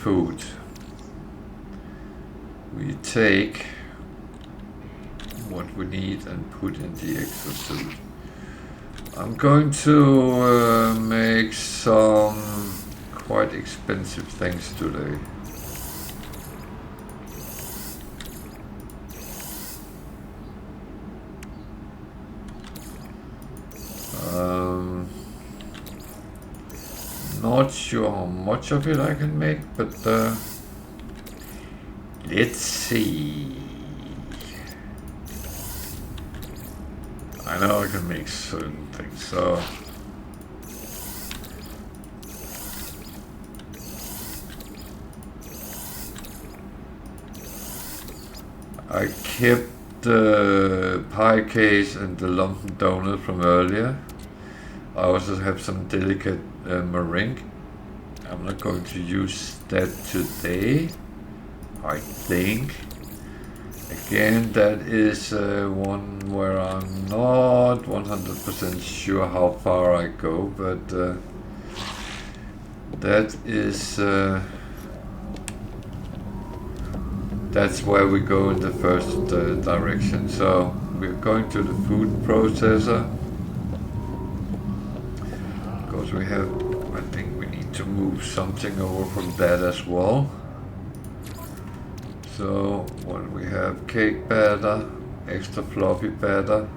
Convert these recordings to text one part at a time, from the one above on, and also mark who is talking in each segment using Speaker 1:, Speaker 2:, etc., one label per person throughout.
Speaker 1: food. We take what we need and put in the extra suit. I'm going to make some quite expensive things today. Not sure how much of it I can make, but let's see. I know I can make certain things, so I kept the pie case and the lumpen donut from earlier. I also have some delicate meringue. I'm not going to use that today, I think. Again, that is one where I'm not 100% sure how far I go, but that is that's where we go in the first direction. So we're going to the food processor. Because we have, I think we need to move something over from that as well. So what we have, cake batter, extra floppy batter.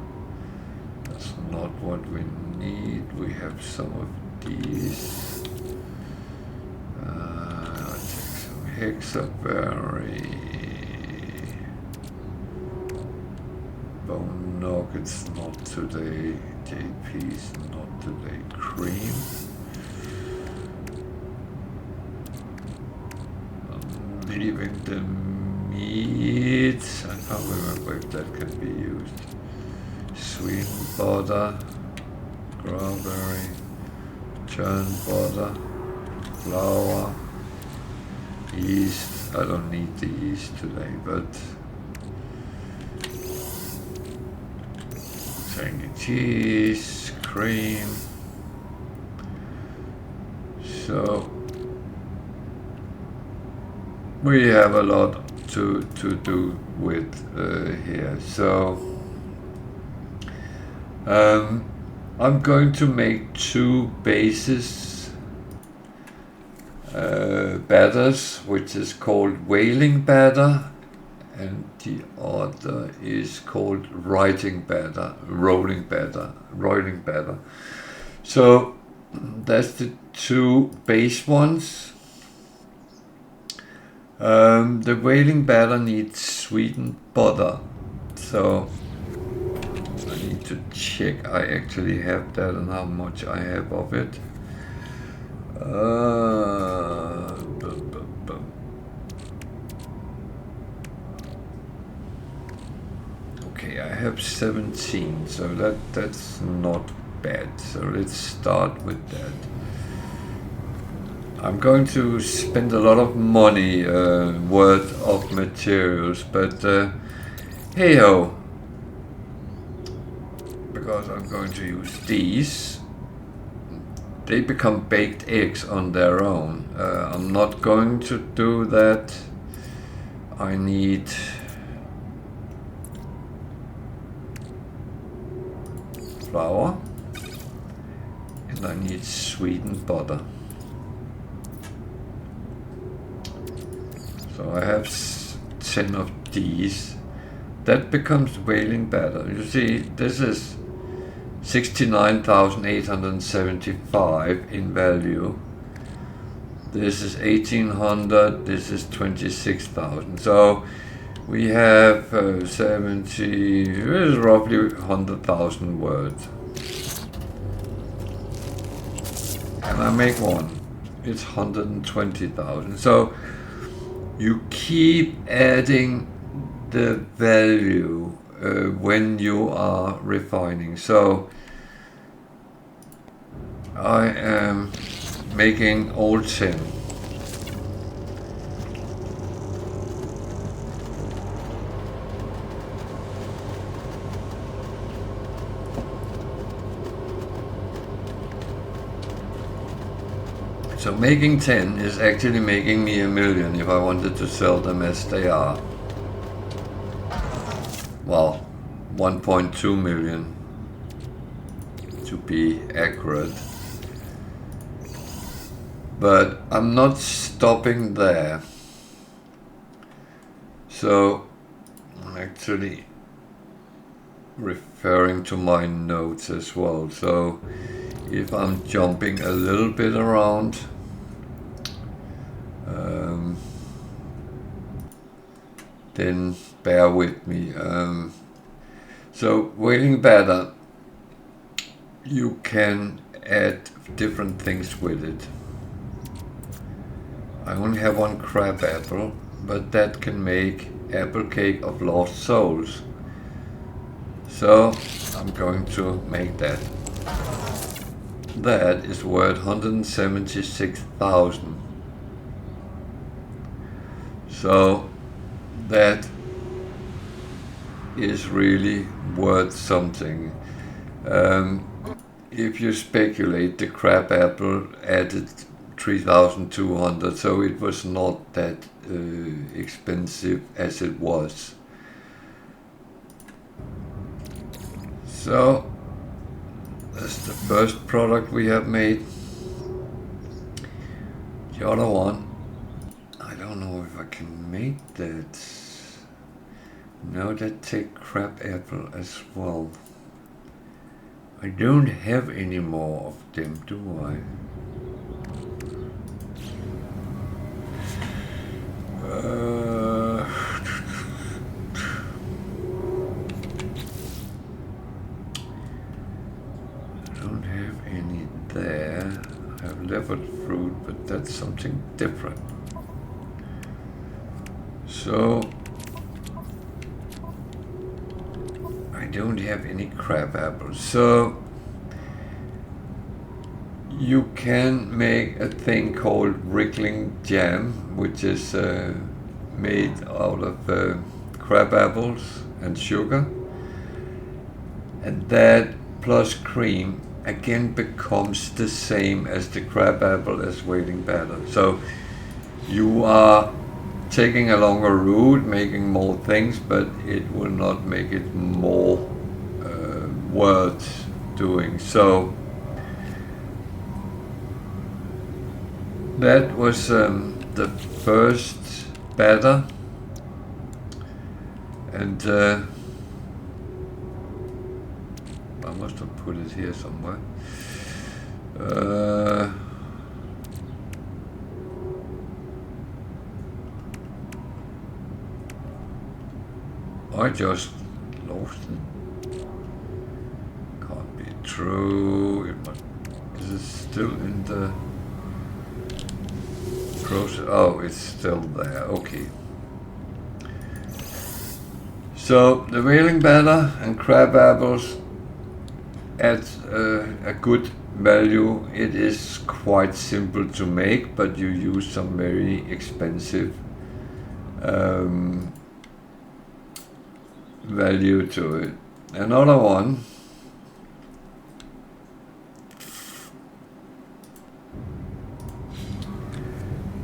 Speaker 1: That's not what we need. We have some of these. I'll take some hexaberry. Bone nuggets, not today. JP's not today. Cream. I'm leaving the meat. I can't remember if that can be used. Sweetened butter, strawberry, churned butter, flour, yeast. I don't need the yeast today, but tangy cheese, cream. So we have a lot to do with here. So I'm going to make two bases batters, which is called Wailing batter, and the other is called roiling batter. So that's the two base ones. The Wailing batter needs sweetened butter, so I need to check I actually have that and how much I have of it. Okay, I have 17, so that's not bad. So let's start with that. I'm going to spend a lot of money worth of materials, but hey ho, because I'm going to use these. They become baked eggs on their own. I'm not going to do that. I need flour and I need sweetened butter. So I have 10 of these. That becomes Wailing batter. You see, this is 69,875 in value. This is 1,800. This is 26,000. So we have 70. This is roughly 100,000 words. And I make one. It's 120,000. So you keep adding the value when you are refining. So I am making all 10. So So making 10 is actually making me $1 million if I wanted to sell them as they are. Well, 1.2 million to be accurate. But I'm not stopping there. So I'm actually referring to my notes as well. So if I'm jumping a little bit around, then bear with me. So wailing batter, you can add different things with it. I only have one crab apple, but that can make apple cake of lost souls. So I'm going to make that. That is worth 176,000. So that is really worth something. If you speculate, the crab apple added 3,200, so it was not that expensive as it was. So that's the first product we have made. The other one, I don't know if I can make that. No, that take crab apple as well. I don't have any more of them, do I? I don't have any there. I have leopard fruit, but that's something different. So I don't have any crab apples. So you can make a thing called Writhing jam, which is made out of crab apples and sugar, and that plus cream again becomes the same as the crab apple as wailing batter. So you are taking a longer route, making more things, but it will not make it more worth doing. So that was the first batter, and I must have put it here somewhere. I just lost it. Can't be true. Is it still in the process? Oh, it's still there. Okay. So the wailing batter and crab apples adds a good value. It is quite simple to make, but you use some very expensive value to it. Another one,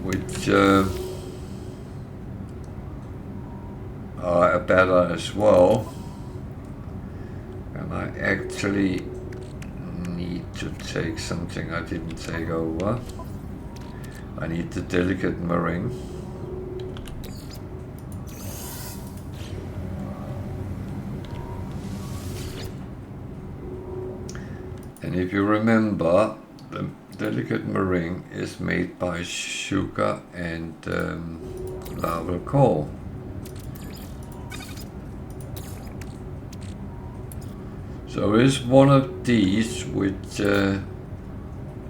Speaker 1: which are a batter as well, and I actually need to take something I didn't take over. I need the delicate meringue. And if you remember, the delicate meringue is made by sugar and larval core. So it's one of these which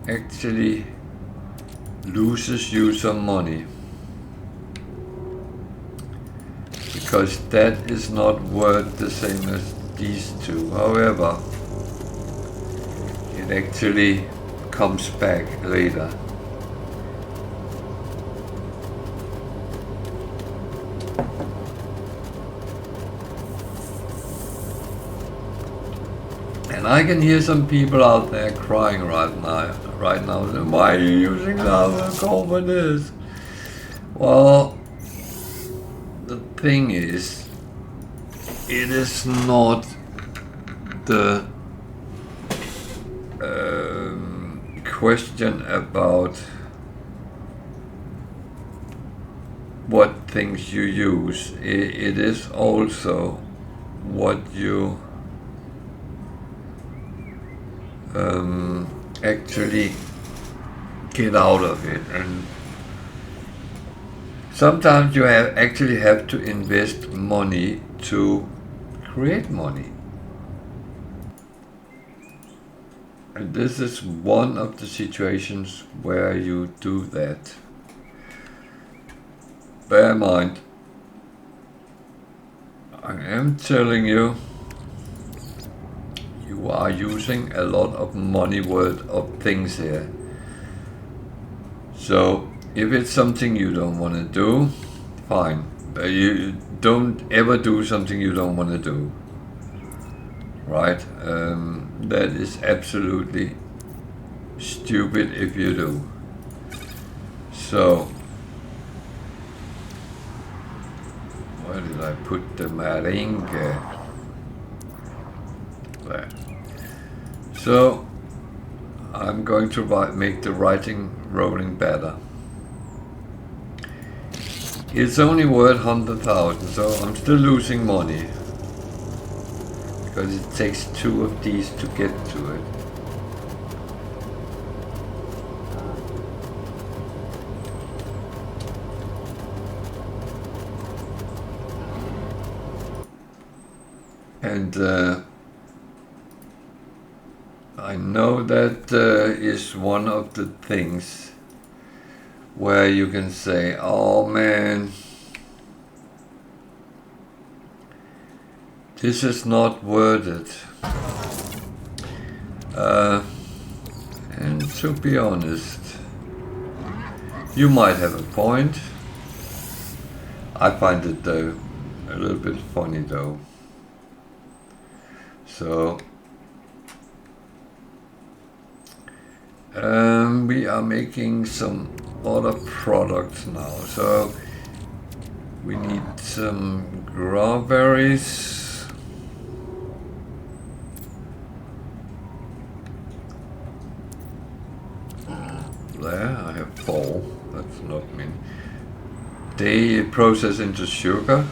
Speaker 1: actually loses you some money, because that is not worth the same as these two. However, it actually comes back later. And I can hear some people out there crying right right now. Why are you using lava coal for this? Well, the thing is, it is not the question about what things you use. It is also what you actually get out of it. And sometimes you actually have to invest money to create money. And this is one of the situations where you do that. Bear in mind, I am telling you, you are using a lot of money worth of things here. So if it's something you don't want to do, fine. You don't ever do something you don't want to do. Right? That is absolutely stupid if you do. So, where did I put the marine? There. So, I'm going to make the writing rolling better. It's only worth 100,000, so I'm still losing money. Because it takes 2 of these to get to it. And I know that is one of the things where you can say, oh man, this is not worth it. And to be honest, you might have a point. I find it a little bit funny though. So we are making some other products now. So we need some strawberries. There, I have 4. That's not mean. They process into sugar.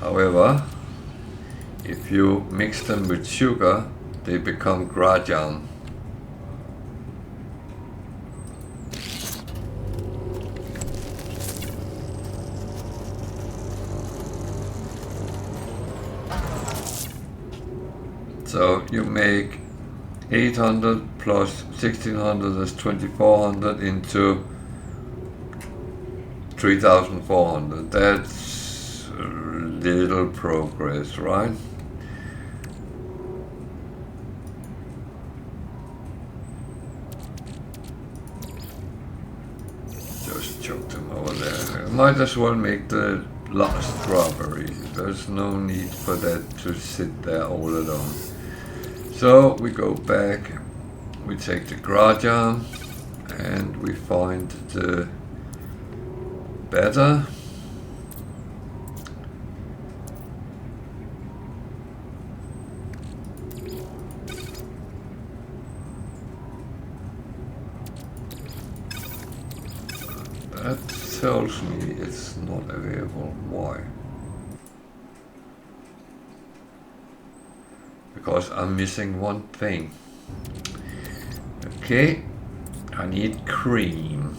Speaker 1: However, if you mix them with sugar, they become grajan. So you make 800 plus 1600 is 2400 into 3400. That's little progress, right? Just chuck them over there. Might as well make the last strawberry. There's no need for that to sit there all alone. So we go back, we take the grajan, and we find the better. That tells me it's not available. Why? Because I'm missing one thing. Okay, I need cream,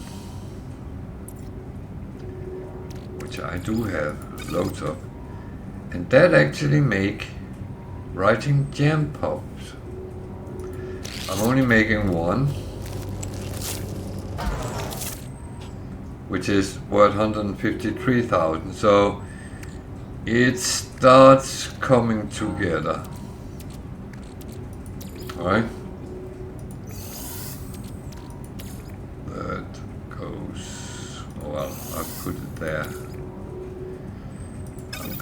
Speaker 1: which I do have loads of, and that actually make writing jam pops. I'm only making one, which is worth 153,000. So it starts coming together. Alright. That goes, well, I put it there.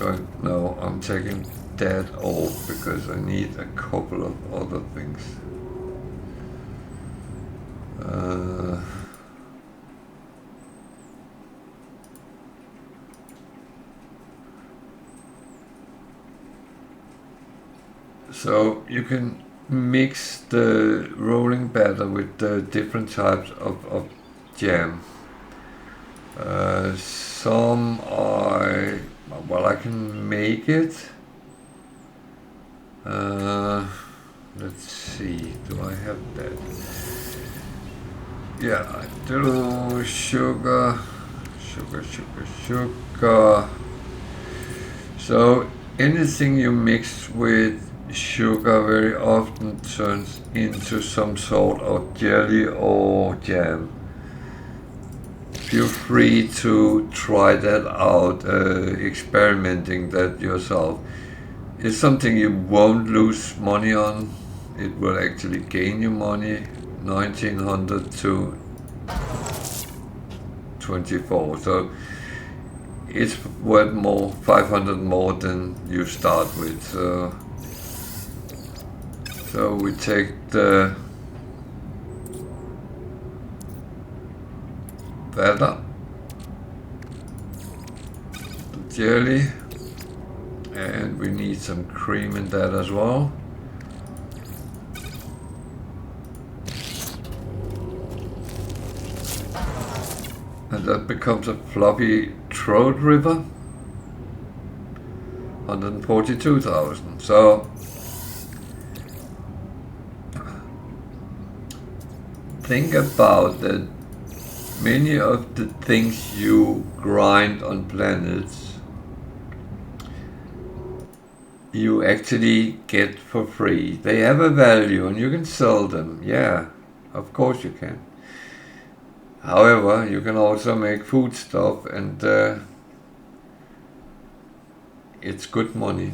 Speaker 1: I'm taking that off because I need a couple of other things. So you can mix the rolling batter with the different types of jam. Some I can make it. Let's see, do I have that? Yeah, I do. Sugar. So anything you mix with sugar very often turns into some sort of jelly or jam. Feel free to try that out, experimenting that yourself. It's something you won't lose money on. It will actually gain you money. 1900 to 24. So it's worth more, 500 more than you start with. So we take the batter, the jelly, and we need some cream in that as well. And that becomes a floppy throat river. 142,000. So think about that many of the things you grind on planets you actually get for free. They have a value and you can sell them. Yeah, of course you can. However, you can also make food stuff, and it's good money.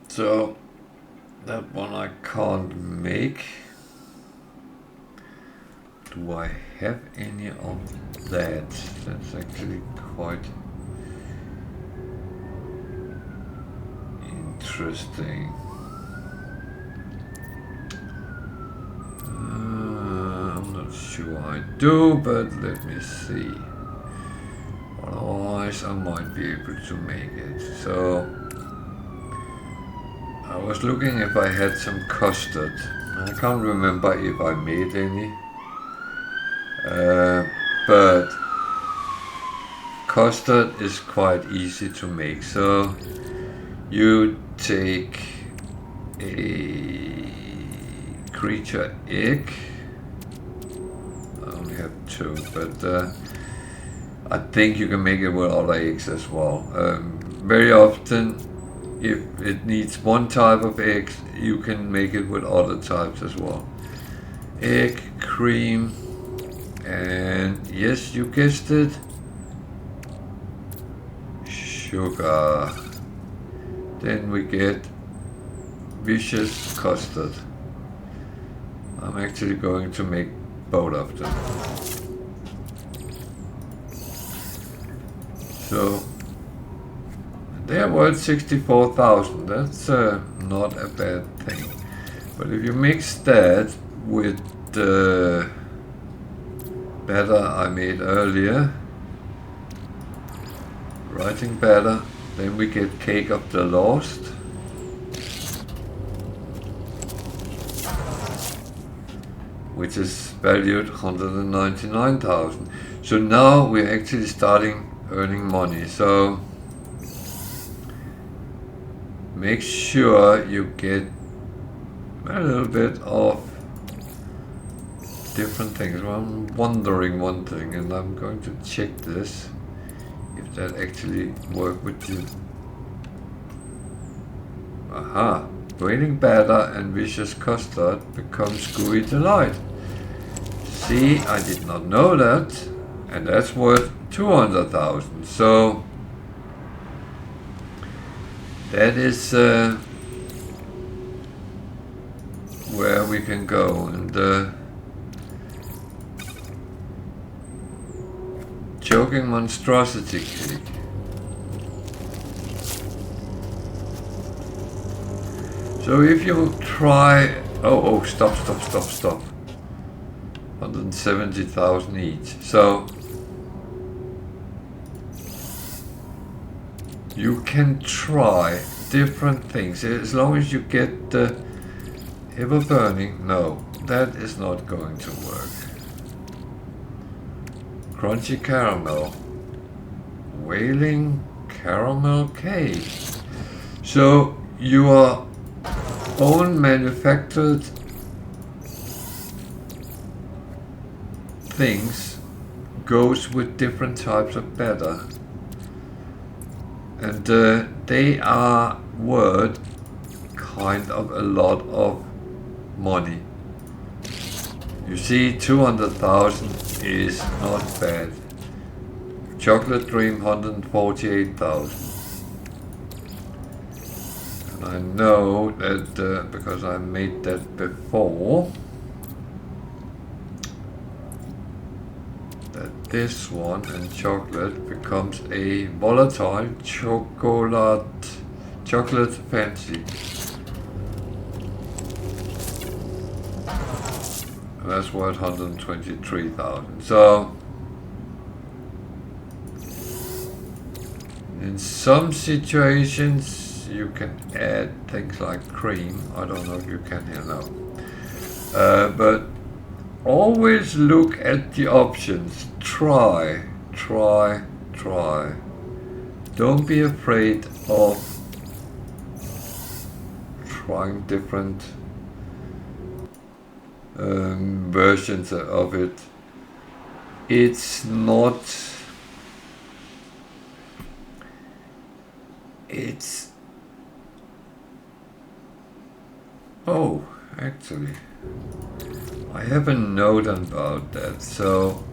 Speaker 1: So that one I can't make. Do I have any of that? That's actually quite interesting. I'm not sure I do, but let me see. Otherwise I might be able to make it. So I was looking if I had some custard. I can't remember if I made any. But custard is quite easy to make. So you take a creature egg. I only have 2, but I think you can make it with other eggs as well. Very often, if it needs one type of eggs, you can make it with other types as well. Egg, cream, and yes, you guessed it, sugar. Then we get vicious custard. I'm actually going to make both of them. So they're worth 64,000. That's not a bad thing. But if you mix that with the batter I made earlier, writing batter, then we get Cake of the Lost. Which is valued 199,000. So now we're actually starting earning money. So make sure you get a little bit of different things. Well, I'm wondering one thing, and I'm going to check this, if that actually works with you. Aha! Wailing batter and vicious custard becomes gooey delight. See, I did not know that, and that's worth 200,000. So that is where we can go. And choking monstrosity cake. So if you try, oh, stop. 170,000 each. So you can try different things as long as you get the ever burning. No, that is not going to work. Crunchy caramel, wailing caramel cake. So your own manufactured things goes with different types of batter, and they are worth kind of a lot of money. You see, 200,000 is not bad. Chocolate Dream 148,000. And I know that because I made that before, that this one and chocolate becomes a volatile chocolate fancy. And that's worth 123,000. So in some situations you can add things like cream. I don't know if you can here now. But always look at the options. Try. Don't be afraid of trying different versions of it. It's oh, actually I have a note about that. So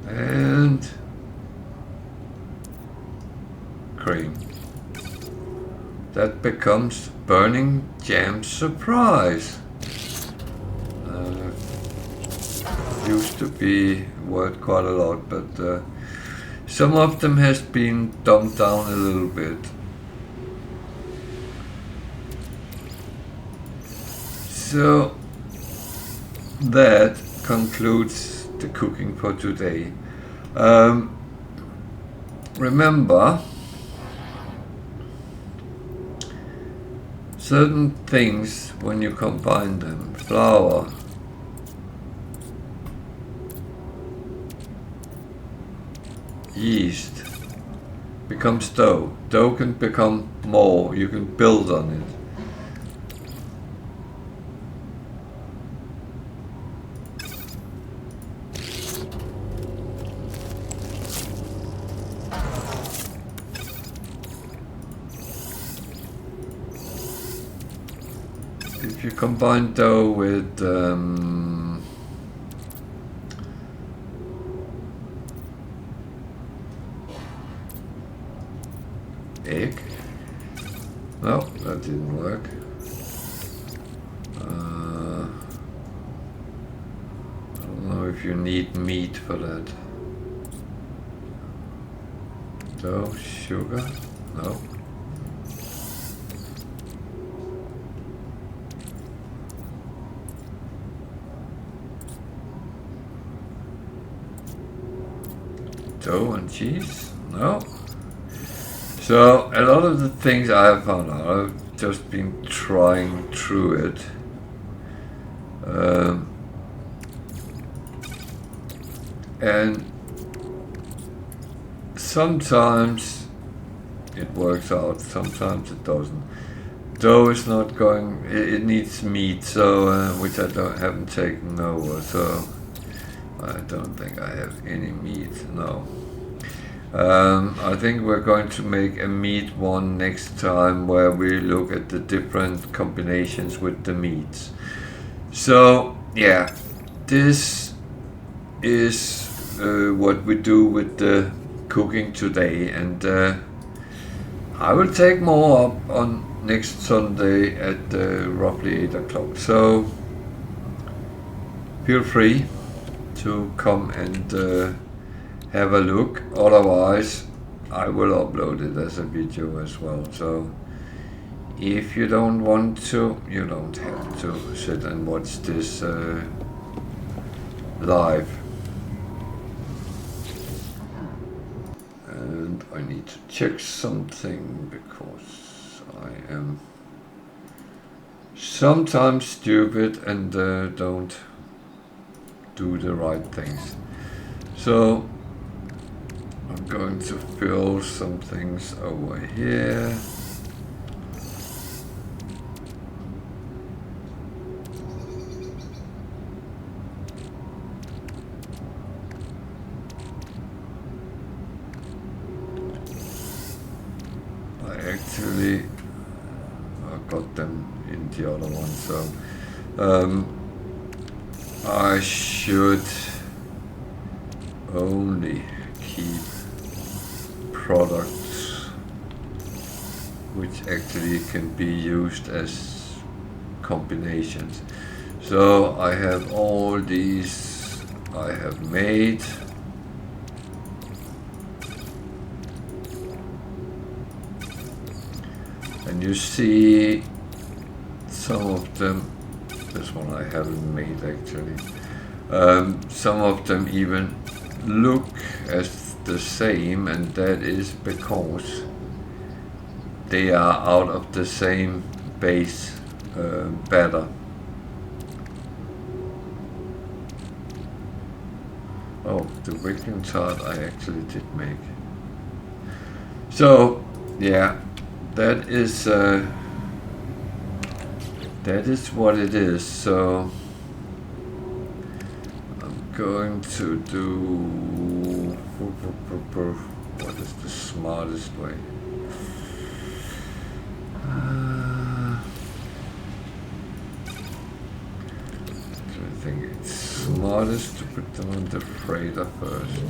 Speaker 1: and cream. That becomes burning jam surprise. Used to be worth quite a lot, but some of them has been dumbed down a little bit. So that concludes the cooking for today. Remember, certain things when you combine them, flour, yeast, becomes dough. Dough can become more, you can build on it. If you combine dough with egg, no, that didn't work. I don't know if you need meat for that. Dough, sugar, no. Dough and cheese? No. So a lot of the things I have found out, I've just been trying through it. And sometimes it works out, sometimes it doesn't. Dough is not going, it needs meat, so which I haven't taken over, so I don't think I have any meat, no. I think we're going to make a meat one next time where we look at the different combinations with the meats. So yeah, this is what we do with the cooking today, and I will take more up on next Sunday at roughly 8 o'clock. So feel free to come and have a look. Otherwise, I will upload it as a video as well. So if you don't want to, you don't have to sit and watch this live. And I need to check something because I am sometimes stupid and don't do the right things. So I'm going to fill some things over here. Actually, I got them in the other one, so I should only keep products which actually can be used as combinations. So I have all these I have made. And you see some of them, this one I haven't made actually, some of them even look as the same, and that is because they are out of the same base batter. Oh, the Writhing chart I actually did make. So yeah, that is what it is. So I'm going to do what is the smartest way. I think it's smartest to put them on the freighter first.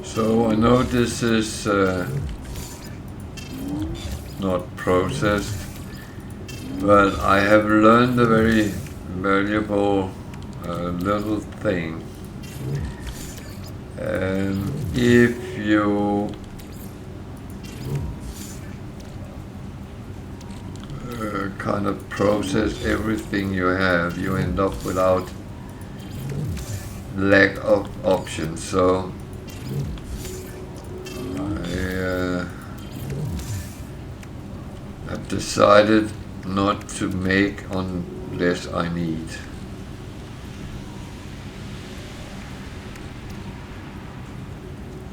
Speaker 1: So I know this is not processed, but I have learned a very valuable little thing. If you kind of process everything you have, you end up without lack of options. So I have decided not to make unless I need.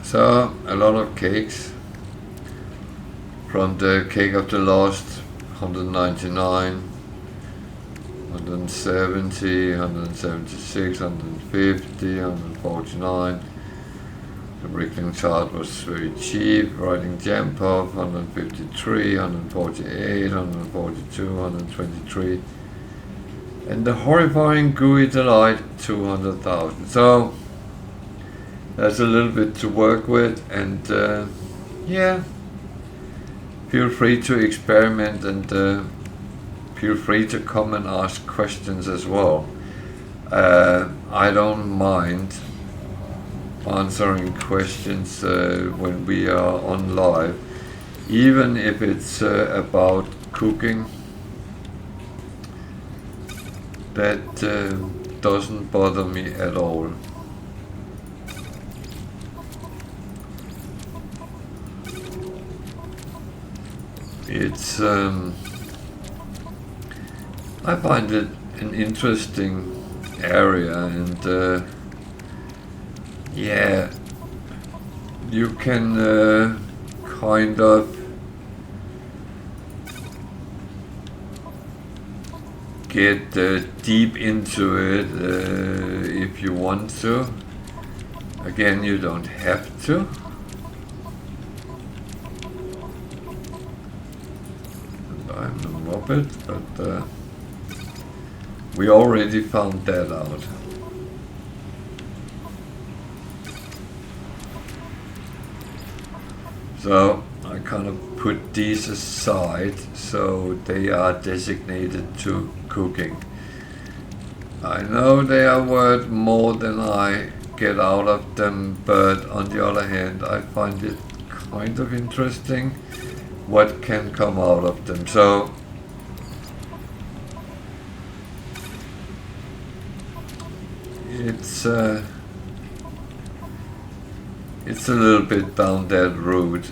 Speaker 1: So a lot of cakes, from the cake of the last 199, 170, 176, 150, 149. The Writhing chart was very cheap. Writing Jam Pop 153, 148, 142, 123, and the Horrifying Gooey Delight 200,000. So there's a little bit to work with, and yeah, feel free to experiment, and feel free to come and ask questions as well. I don't mind answering questions when we are on live, even if it's about cooking. That doesn't bother me at all. It's I find it an interesting area, and yeah, you can kind of get deep into it if you want to. Again, you don't have to. I'm a muppet, but we already found that out. So I kind of put these aside so they are designated to cooking. I know they are worth more than I get out of them, but on the other hand, I find it kind of interesting what can come out of them. So it's a little bit down that route.